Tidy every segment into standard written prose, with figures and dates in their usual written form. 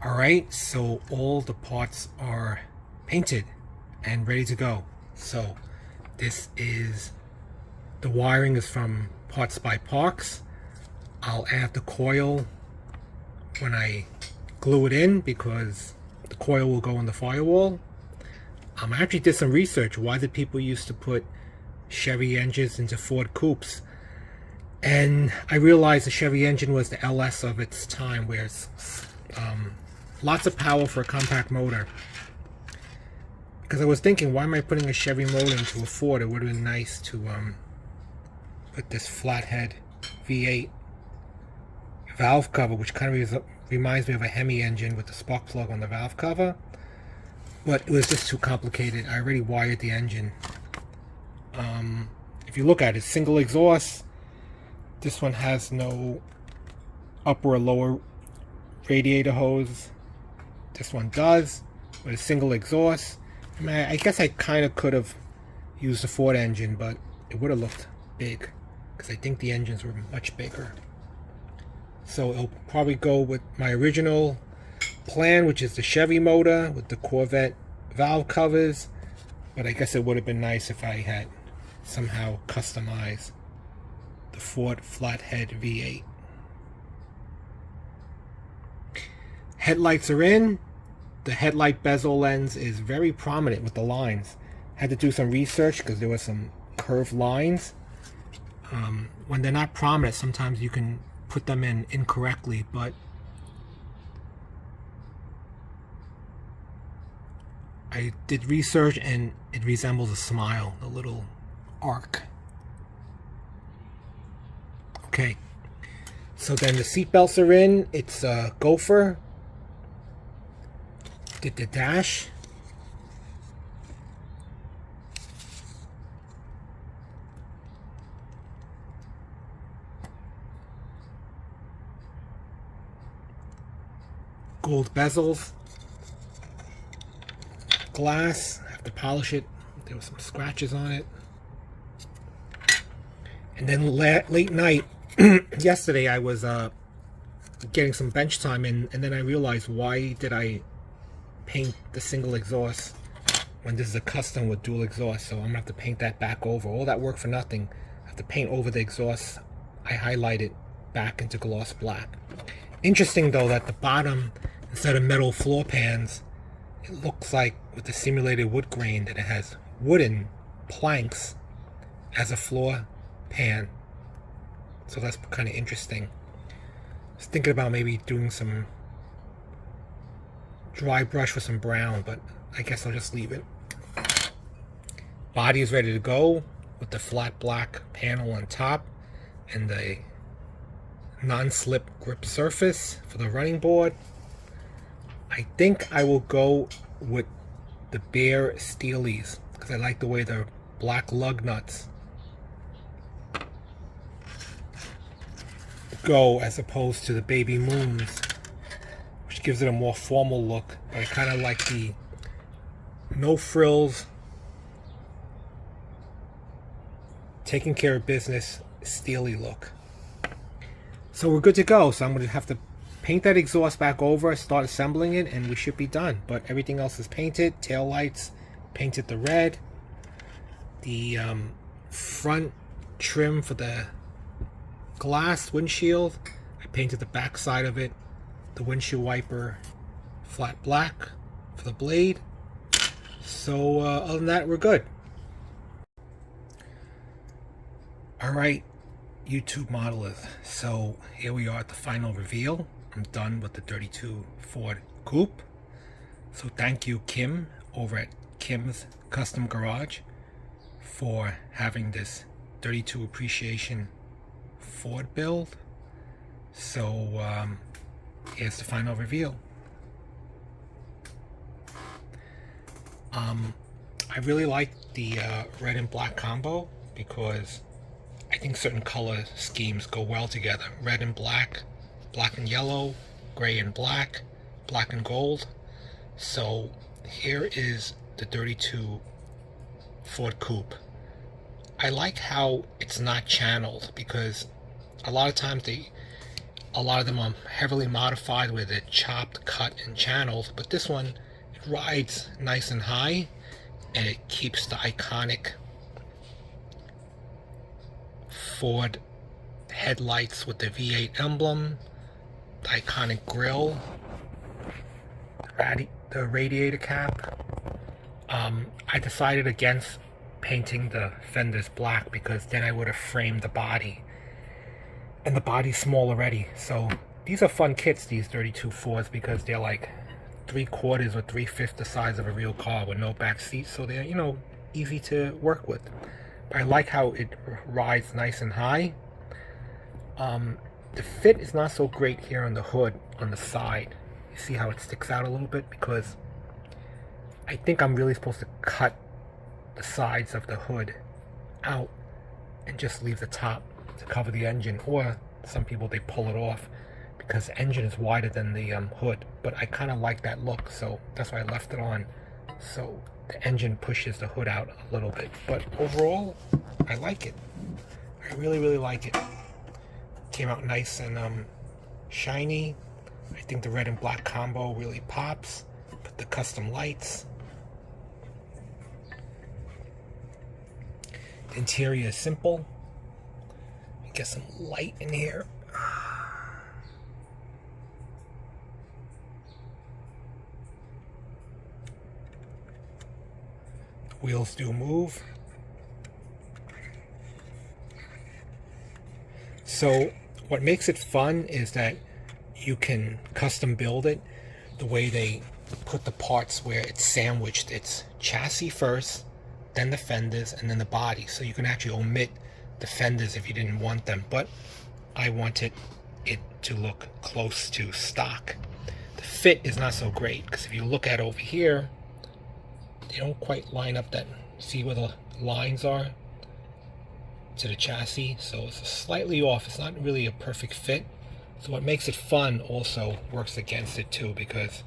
Alright, so all the parts are painted and ready to go. So this is, the wiring is from Parts by Parks. I'll add the coil when I glue it in because the coil will go in the firewall. I actually did some research. Why did people used to put Chevy engines into Ford Coupes? And I realized the Chevy engine was the LS of its time, where it's lots of power for a compact motor. Because I was thinking, why am I putting a Chevy motor into a Ford? It would have been nice to put this flathead V8 valve cover, which kind of reminds me of a Hemi engine with the spark plug on the valve cover. But it was just too complicated. I already wired the engine. If you look at it, single exhaust. This one has no upper or lower radiator hose. This one does, with a single exhaust. I mean, I guess I kind of could have used a Ford engine, but it would have looked big because I think the engines were much bigger. So it'll probably go with my original plan, which is the Chevy motor with the Corvette valve covers. But I guess it would have been nice if I had somehow customized the Ford flathead V8. Headlights are in. The headlight bezel lens is very prominent with the lines. Had to do some research because there were some curved lines. When they're not prominent, sometimes you can put them in incorrectly, but I did research and it resembles a smile, a little arc. Okay, so then the seat belts are in. It's a Gopher. Did the dash. Gold bezels. Glass. I have to polish it. There were some scratches on it. And then late night, yesterday I was getting some bench time in, and then I realized, why did I paint the single exhaust when this is a custom with dual exhaust? So I'm gonna have to paint that back over. All that work for nothing. I have to paint over the exhaust. I highlight it back into gloss black. Interesting though that the bottom, instead of metal floor pans, it looks like with the simulated wood grain that it has wooden planks as a floor pan. So that's kind of interesting. I was thinking about maybe doing some dry brush with some brown, but I guess I'll just leave it. Body is ready to go with the flat black panel on top and the non-slip grip surface for the running board. I think I will go with the bare steelies because I like the way the black lug nuts go as opposed to the baby moons, which gives it a more formal look. But I kind of like the no frills, taking care of business, steely look. So we're good to go. So I'm going to have to paint that exhaust back over, start assembling it, and we should be done. But everything else is painted. Tail lights, painted the red. The front trim for the glass windshield, I painted the back side of it. The windshield wiper flat black for the blade. So other than that, we're good. Alright, YouTube modelers, so here we are at the final reveal. I'm done with the 32 Ford Coupe. So thank you, Kim, over at Kims Kustomgarage, for having this 32 appreciation Ford build. So here's the final reveal. I really like the red and black combo because I think certain color schemes go well together. Red and black, black and yellow, gray and black, black and gold. So here is the 32 Ford Coupe. I like how it's not channeled because a lot of times A lot of them are heavily modified where they're chopped, cut, and channeled, but this one, it rides nice and high, and it keeps the iconic Ford headlights with the V8 emblem, the iconic grille, the radiator cap. I decided against painting the fenders black because then I would have framed the body, and the body's small already. So these are fun kits, these 32 Fords, because they're like 3/4 or 3/5 the size of a real car with no back seat, so they're, you know, easy to work with. But I like how it rides nice and high. The fit is not so great here on the hood, on the side. You see how it sticks out a little bit, because I think I'm really supposed to cut the sides of the hood out and just leave the top to cover the engine, or some people, they pull it off because the engine is wider than the hood. But I kind of like that look, so that's why I left it on, so the engine pushes the hood out a little bit. But overall, I like it. I really like it. Came out nice and shiny. I think the red and black combo really pops. Put the custom lights. The interior is simple. Get some light in here. The wheels do move. So what makes it fun is that you can custom build it the way they put the parts, where it's sandwiched. It's chassis first, then the fenders, and then the body. So you can actually omit the fenders if you didn't want them, but I wanted it to look close to stock. The fit is not so great, because if you look at over here, they don't quite line up. That, see where the lines are to the chassis, so it's slightly off. It's not really a perfect fit. So what makes it fun also works against it too, because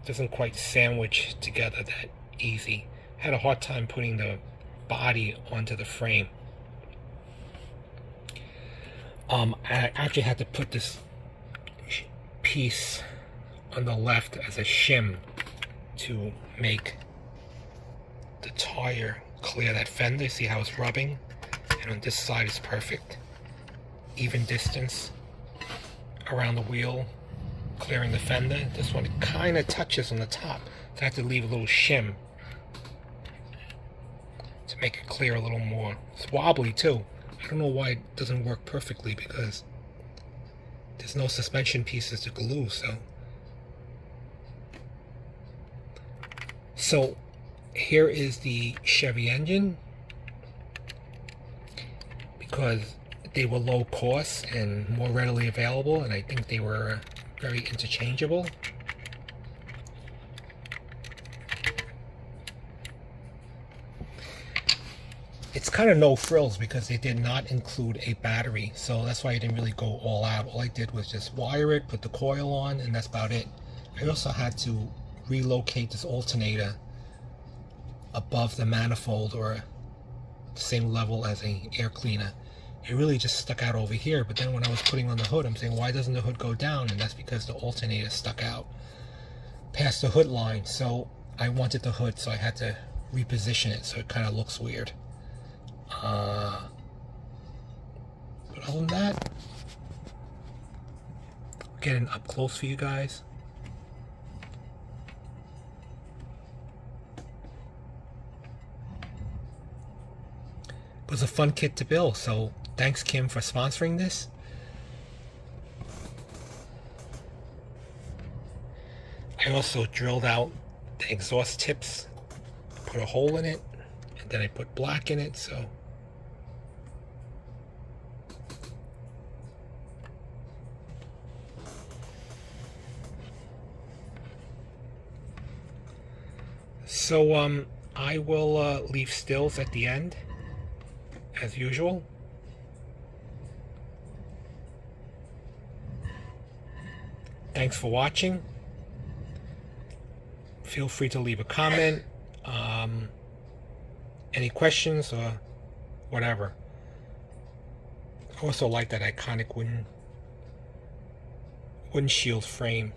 it doesn't quite sandwich together that easy. I had a hard time putting the body onto the frame. I actually had to put this piece on the left as a shim to make the tire clear that fender. See how it's rubbing? And on this side it's perfect. Even distance around the wheel, clearing the fender. This one kind of touches on the top, so I have to leave a little shim to make it clear a little more. It's wobbly too. I don't know why it doesn't work perfectly, because there's no suspension pieces to glue. So here is the Chevy engine, because they were low cost and more readily available, and I think they were very interchangeable. It's kind of no frills because they did not include a battery, so that's why I didn't really go all out. All I did was just wire it, put the coil on, and that's about it. I also had to relocate this alternator above the manifold, or the same level as a air cleaner. It really just stuck out over here, but then when I was putting on the hood, I'm saying, why doesn't the hood go down? And that's because the alternator stuck out past the hood line. So I wanted the hood, so I had to reposition it so it kind of looks weird. But other than that, I'll get it up close for you guys. It was a fun kit to build, so thanks, Kim, for sponsoring this. I also drilled out the exhaust tips, put a hole in it, and then I put black in it, so I will leave stills at the end, as usual. Thanks for watching. Feel free to leave a comment, any questions or whatever. I also like that iconic wooden windshield frame.